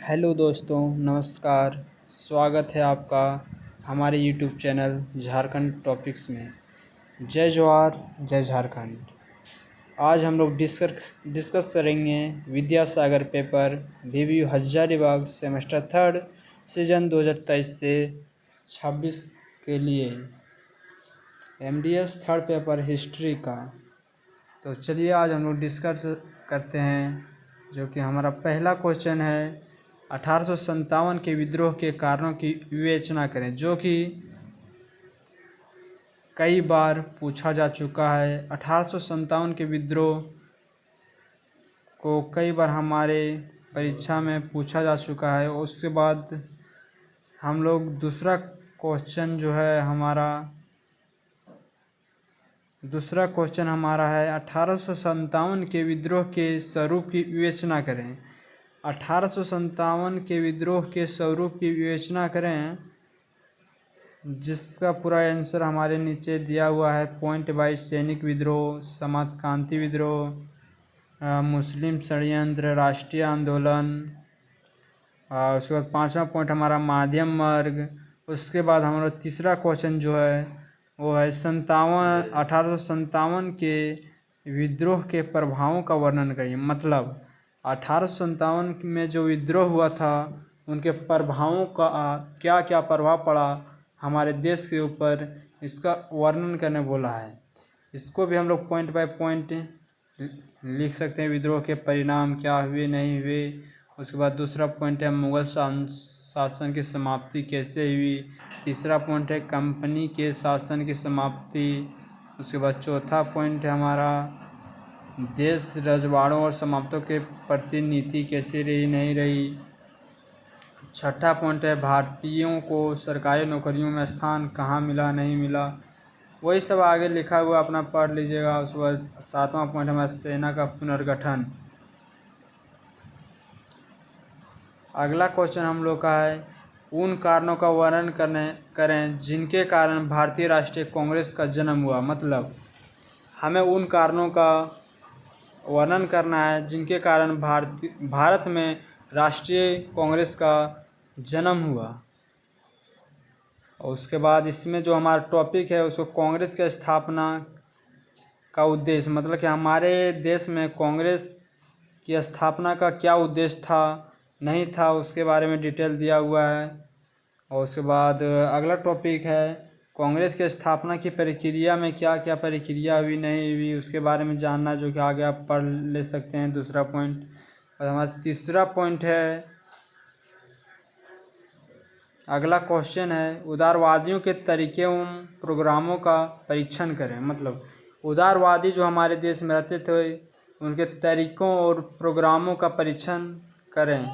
Hello दोस्तों, नमस्कार। स्वागत है आपका हमारे यूट्यूब चैनल झारखंड टॉपिक्स में। जय जवाहर, जय झारखंड। आज हम लोग डिस्कस करेंगे Vidyasagar paper VVU Hazaribagh semester third season 2023 से 26 के लिए MDS थर्ड पेपर हिस्ट्री का। तो चलिए आज हम लोग डिस्कस करते हैं, जो कि हमारा पहला क्वेश्चन है 1857 के विद्रोह के कारणों की विवेचना करें, जो कि कई बार पूछा जा चुका है। 1857 के विद्रोह को कई बार हमारे परीक्षा में पूछा जा चुका है। उसके बाद हम लोग दूसरा क्वेश्चन है 1857 के विद्रोह के स्वरूप की विवेचना करें। 1857 के विद्रोह के स्वरूप की विवेचना करें, जिसका पूरा आंसर हमारे नीचे दिया हुआ है। पॉइंट वाइज सैनिक विद्रोह, समाजक्रांति विद्रोह, मुस्लिम षड्यंत्र, राष्ट्रीय आंदोलन। उसके बाद पाँचवा पॉइंट हमारा माध्यम वर्ग। उसके बाद हमारा तीसरा क्वेश्चन जो है वो है 1857 के विद्रोह के प्रभावों का वर्णन करिए। मतलब 1857 में जो विद्रोह हुआ था उनके प्रभावों का क्या क्या प्रभाव पड़ा हमारे देश के ऊपर, इसका वर्णन करने बोला है। इसको भी हम लोग पॉइंट बाय पॉइंट लिख सकते हैं। विद्रोह के परिणाम क्या हुए, नहीं हुए। उसके बाद दूसरा पॉइंट है मुगल शासन की समाप्ति कैसे हुई। तीसरा पॉइंट है कंपनी के शासन की समाप्ति। उसके बाद चौथा पॉइंट है हमारा देश रजवाड़ों और समाप्तों के प्रति नीति कैसे रही, नहीं रही। छठा पॉइंट है भारतीयों को सरकारी नौकरियों में स्थान कहाँ मिला, नहीं मिला। वही सब आगे लिखा हुआ, अपना पढ़ लीजिएगा। उसके बाद सातवां पॉइंट हमारा सेना का पुनर्गठन। अगला क्वेश्चन हम लोग का है उन कारणों का वर्णन करें जिनके कारण भारतीय राष्ट्रीय कांग्रेस का जन्म हुआ। मतलब हमें उन कारणों का वर्णन करना है जिनके कारण भारत में राष्ट्रीय कांग्रेस का जन्म हुआ। और उसके बाद इसमें जो हमारा टॉपिक है उसको कांग्रेस की स्थापना का उद्देश्य, मतलब कि हमारे देश में कांग्रेस की स्थापना का क्या उद्देश्य था, नहीं था, उसके बारे में डिटेल दिया हुआ है। और उसके बाद अगला टॉपिक है कांग्रेस की स्थापना की प्रक्रिया में क्या क्या प्रक्रिया हुई, नहीं हुई, उसके बारे में जानना, जो कि आगे आप पढ़ ले सकते हैं। दूसरा पॉइंट। और हमारा तीसरा पॉइंट है, अगला क्वेश्चन है उदारवादियों के तरीके एवं प्रोग्रामों का परीक्षण करें। मतलब उदारवादी जो हमारे देश में रहते थे उनके तरीकों और प्रोग्रामों का परीक्षण करें।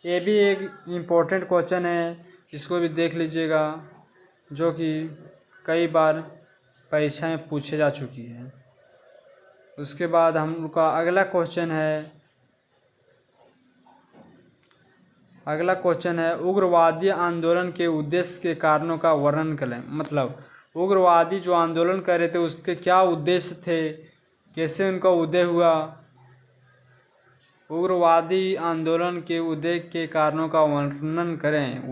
ये भी एक इम्पोर्टेंट क्वेश्चन है, इसको भी देख लीजिएगा, जो कि कई बार परीक्षा में पूछे जा चुकी है। उसके बाद हम लोग का अगला क्वेश्चन है उग्रवादी आंदोलन के उद्देश्य के कारणों का वर्णन करें। मतलब उग्रवादी जो आंदोलन कर रहे थे उसके क्या उद्देश्य थे, कैसे उनका उदय हुआ। उग्रवादी आंदोलन के उदय के कारणों का वर्णन करें।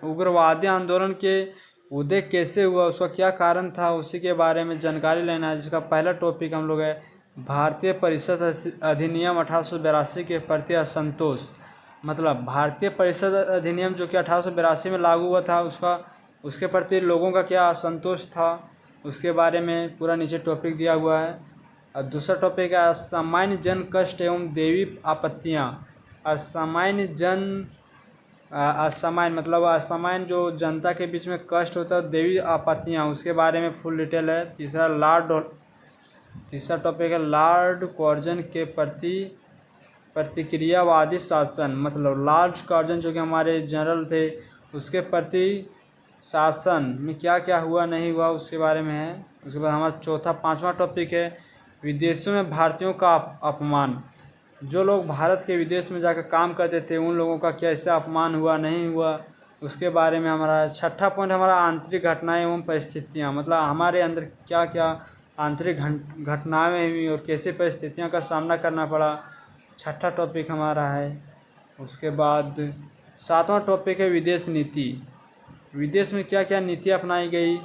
उग्रवादी आंदोलन के उदय कैसे हुआ, उसका क्या कारण था, उसी के बारे में जानकारी लेना है। जिसका पहला टॉपिक हम लोग है भारतीय परिषद अधिनियम 1882 के प्रति असंतोष। मतलब भारतीय परिषद अधिनियम जो कि 1882 में लागू हुआ था उसके प्रति लोगों का क्या असंतोष था, उसके बारे में पूरा नीचे टॉपिक दिया हुआ है। और दूसरा टॉपिक है असामान्य जन कष्ट एवं दैवी आपत्तियाँ। असामान्य जो जनता के बीच में कष्ट होता है, दैवी आपत्तियाँ, उसके बारे में फुल डिटेल है। तीसरा टॉपिक है लॉर्ड कर्जन के प्रति प्रतिक्रियावादी शासन। मतलब लॉर्ड कर्जन जो कि हमारे जनरल थे उसके प्रति शासन में क्या क्या हुआ, नहीं हुआ, उसके बारे में है। उसके बाद हमारा पांचवा टॉपिक है विदेशों में भारतीयों का अपमान। जो लोग भारत के विदेश में जाकर काम करते थे उन लोगों का कैसे अपमान हुआ, नहीं हुआ, उसके बारे में हमारा। छठा पॉइंट हमारा आंतरिक घटनाएं एवं परिस्थितियां। मतलब हमारे अंदर क्या क्या आंतरिक घटनाएं हुई और कैसे परिस्थितियों का सामना करना पड़ा, छठा टॉपिक हमारा है। उसके बाद 7वां टॉपिक है विदेश नीति। विदेश में क्या क्या नीति अपनाई गई,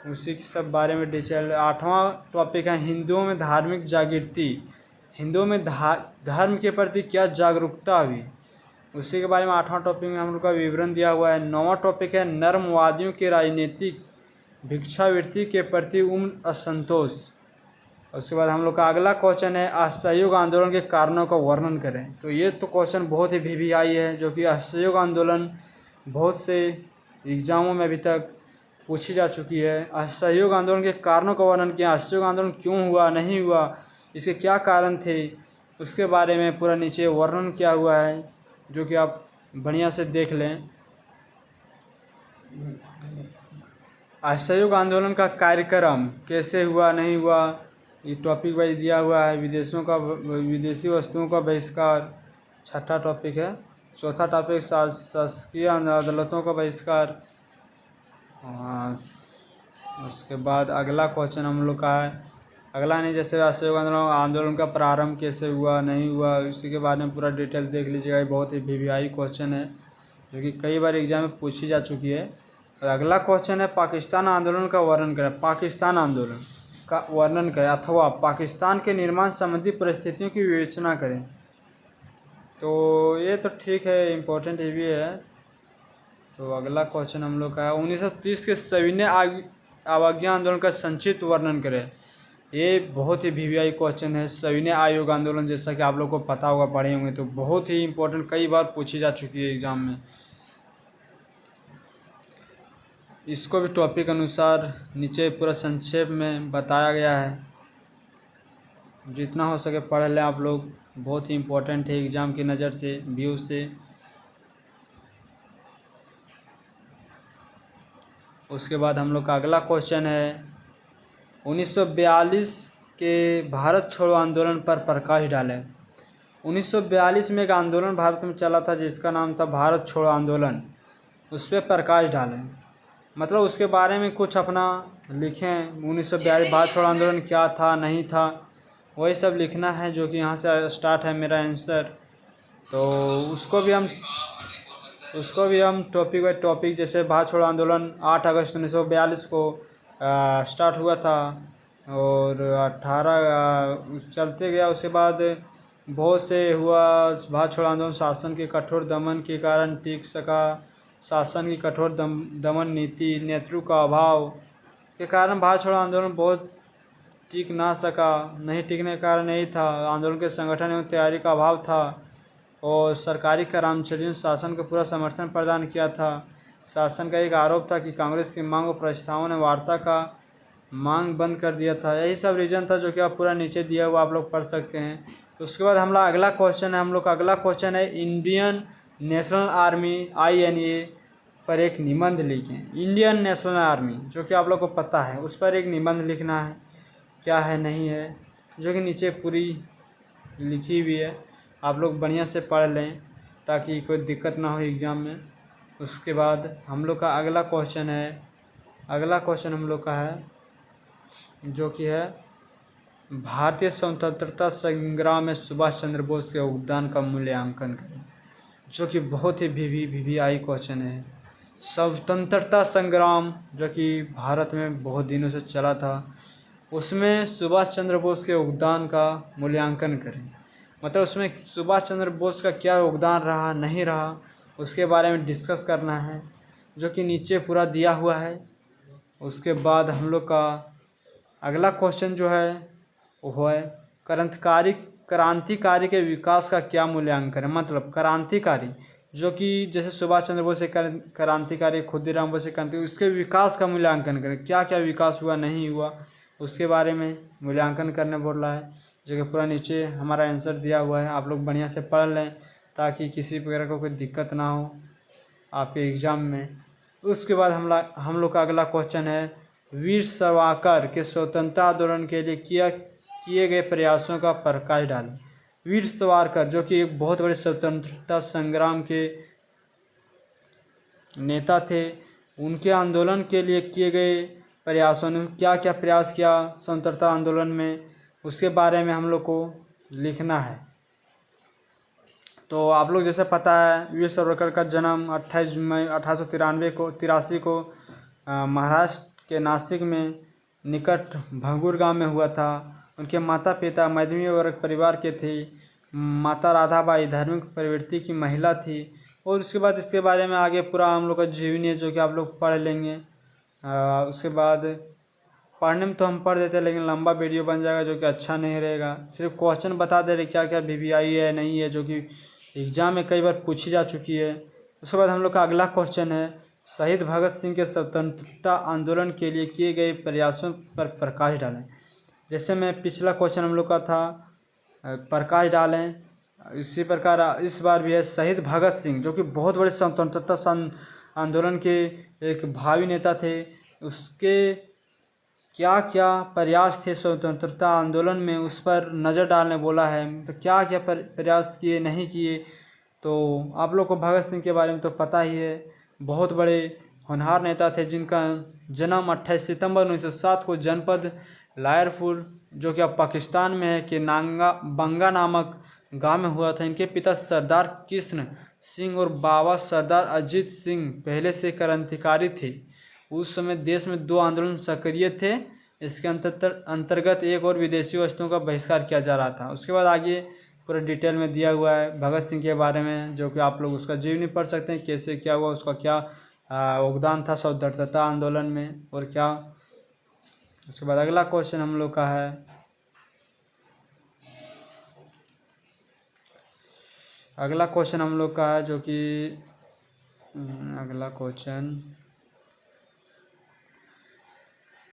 उसी के सब बारे में डिटेल। 8वां टॉपिक है हिंदुओं में धार्मिक जागृति। हिंदुओं में धर्म के प्रति क्या जागरूकता हुई, उसी के बारे में 8वां टॉपिक में हम लोग का विवरण दिया हुआ है। 9वां टॉपिक है नरमवादियों के राजनीतिक भिक्षावृत्ति के प्रति उम्र असंतोष। उसके बाद हम लोग का अगला क्वेश्चन है असहयोग आंदोलन के कारणों का वर्णन करें। तो ये तो क्वेश्चन बहुत ही वीवीआई है, जो कि असहयोग आंदोलन बहुत से एग्जामों में अभी तक पूछी जा चुकी है। असहयोग आंदोलन के कारणों का वर्णन किया, असहयोग आंदोलन क्यों हुआ, नहीं हुआ, इसके क्या कारण थे, उसके बारे में पूरा नीचे वर्णन किया हुआ है, जो कि आप बढ़िया से देख लें। असहयोग आंदोलन का कार्यक्रम कैसे हुआ, नहीं हुआ, ये टॉपिक वाइज दिया हुआ है। विदेशी वस्तुओं का बहिष्कार 6ठा टॉपिक है। 4था टॉपिक शासकीय अदालतों का बहिष्कार। उसके बाद अगला क्वेश्चन हम लोग का है, अगला नहीं, जैसे असहयोग आंदोलन का प्रारंभ कैसे हुआ, नहीं हुआ, इसी के बारे में पूरा डिटेल देख लीजिएगा। ये बहुत ही वीवीआई क्वेश्चन है, जो कि कई बार एग्जाम में पूछी जा चुकी है। और अगला क्वेश्चन है पाकिस्तान आंदोलन का वर्णन करें। पाकिस्तान आंदोलन का वर्णन करें अथवा पाकिस्तान के निर्माण संबंधी परिस्थितियों की विवेचना करें। तो ये तो ठीक है, इम्पोर्टेंट ये भी है। तो अगला क्वेश्चन हम लोग का है 1930 के सविनय अवज्ञा आंदोलन का संक्षिप्त वर्णन करें। ये बहुत ही वीवीआई क्वेश्चन है। सविनय आयोग आंदोलन, जैसा कि आप लोग को पता होगा, पढ़े होंगे, तो बहुत ही इम्पोर्टेंट, कई बार पूछी जा चुकी है एग्जाम में। इसको भी टॉपिक अनुसार नीचे पूरा संक्षेप में बताया गया है, जितना हो सके पढ़ लें आप लोग, बहुत ही इम्पोर्टेंट है एग्ज़ाम की नज़र से, व्यू से। उसके बाद हम लोग का अगला क्वेश्चन है 1942 के भारत छोड़ो आंदोलन पर प्रकाश डालें। 1942 में एक आंदोलन भारत में चला था जिसका नाम था भारत छोड़ो आंदोलन, उस पर प्रकाश डालें, मतलब उसके बारे में कुछ अपना लिखें। 1942 भारत छोड़ो आंदोलन क्या था, नहीं था, वही सब लिखना है, जो कि यहाँ से स्टार्ट है मेरा आंसर। तो उसको भी हम टॉपिक बाई टॉपिक, जैसे भारत छोड़ो आंदोलन 8 अगस्त 1942 को स्टार्ट हुआ था और 18 चलते गया। उसके बाद बहुत से हुआ। भारत छोड़ो आंदोलन शासन के कठोर दमन के कारण टिक सका। शासन की कठोर दमन नीति, नेतृत्व का अभाव के कारण भारत छोड़ो आंदोलन बहुत टिक ना सका। नहीं टिकने का कारण यही था, आंदोलन के संगठन एवं तैयारी का अभाव था और सरकारी कर्मचारियों ने शासन को पूरा समर्थन प्रदान किया था। शासन का एक आरोप था कि कांग्रेस की मांग और प्रस्तावों ने वार्ता का मांग बंद कर दिया था। यही सब रीज़न था, जो कि आप पूरा नीचे दिया हुआ आप लोग पढ़ सकते हैं। उसके बाद हम लोग अगला क्वेश्चन है इंडियन नेशनल आर्मी INA पर एक निबंध लिखें। इंडियन नेशनल आर्मी, जो कि आप लोग को पता है, उस पर एक निबंध लिखना है, क्या है नहीं है, जो कि नीचे पूरी लिखी हुई है। आप लोग बढ़िया से पढ़ लें ताकि कोई दिक्कत ना हो एग्ज़ाम में। उसके बाद हम लोग का अगला क्वेश्चन हम लोग का है, जो कि है भारतीय स्वतंत्रता संग्राम में सुभाष चंद्र बोस के योगदान का मूल्यांकन करें, जो कि बहुत ही वीवीआई क्वेश्चन है। स्वतंत्रता संग्राम जो कि भारत में बहुत दिनों से चला था, उसमें सुभाष चंद्र बोस के योगदान का मूल्यांकन करें, मतलब उसमें सुभाष चंद्र बोस का क्या योगदान रहा, नहीं रहा, उसके बारे में डिस्कस करना है, जो कि नीचे पूरा दिया हुआ है। उसके बाद हम लोग का अगला क्वेश्चन जो है वो है क्रांतिकारी के विकास का क्या मूल्यांकन है। मतलब क्रांतिकारी, जो कि जैसे सुभाष चंद्र बोस से क्रांतिकारी, खुदीराम बोस से क्रांति, उसके विकास का मूल्यांकन करें, क्या क्या विकास हुआ, नहीं हुआ, उसके बारे में मूल्यांकन करने बोल रहा है, जो कि पूरा नीचे हमारा आंसर दिया हुआ है। आप लोग बढ़िया से पढ़ लें ताकि किसी प्रकार को कोई दिक्कत ना हो आपके एग्ज़ाम में। उसके बाद हम लोग का अगला क्वेश्चन है वीर सावरकर के स्वतंत्रता आंदोलन के लिए किए गए प्रयासों का प्रकाश डालें। वीर सावरकर जो कि एक बहुत बड़े स्वतंत्रता संग्राम के नेता थे, उनके आंदोलन के लिए किए गए प्रयासों ने क्या क्या प्रयास किया स्वतंत्रता आंदोलन में, उसके बारे में हम लोग को लिखना है। तो आप लोग जैसे पता है वीर सावरकर का जन्म 28 मई 1883 को महाराष्ट्र के नासिक में निकट भंगूर गांव में हुआ था। उनके माता पिता मध्यम वर्ग परिवार के थे। माता राधाबाई धार्मिक प्रवृत्ति की महिला थी। और उसके बाद इसके बारे में आगे पूरा हम लोग का जीवनी है जो कि आप लोग पढ़ लेंगे। उसके बाद पढ़ने में तो हम पढ़ देते हैं लेकिन लंबा वीडियो बन जाएगा जो कि अच्छा नहीं रहेगा। सिर्फ क्वेश्चन बता दे रहे क्या क्या वीवीआई है नहीं है, जो कि एग्ज़ाम में कई बार पूछी जा चुकी है। उसके बाद हम लोग का अगला क्वेश्चन है, शहीद भगत सिंह के स्वतंत्रता आंदोलन के लिए किए गए प्रयासों पर प्रकाश डालें। जैसे मैं पिछला क्वेश्चन हम लोग का था प्रकाश डालें, इसी प्रकार इस बार भी है शहीद भगत सिंह जो कि बहुत बड़े स्वतंत्रता आंदोलन के एक भावी नेता थे, उसके क्या क्या प्रयास थे स्वतंत्रता आंदोलन में उस पर नज़र डालने बोला है। तो क्या क्या प्रयास किए नहीं किए। तो आप लोग को भगत सिंह के बारे में तो पता ही है, बहुत बड़े होनहार नेता थे जिनका जन्म 28 सितंबर 1907 को जनपद लायरपुर जो कि अब पाकिस्तान में है के नांगा बंगा नामक गांव में हुआ था। इनके पिता सरदार कृष्ण सिंह और बाबा सरदार अजीत सिंह पहले से क्रांतिकारी थे। उस समय देश में 2 आंदोलन सक्रिय थे। इसके अंतर्गत एक और विदेशी वस्तुओं का बहिष्कार किया जा रहा था। उसके बाद आगे पूरा डिटेल में दिया हुआ है भगत सिंह के बारे में जो कि आप लोग उसका जीवनी पढ़ सकते हैं, कैसे क्या हुआ, उसका क्या योगदान था स्वतंत्रता आंदोलन में और क्या। उसके बाद अगला क्वेश्चन हम लोग का है, अगला क्वेश्चन हम लोग का है जो कि अगला क्वेश्चन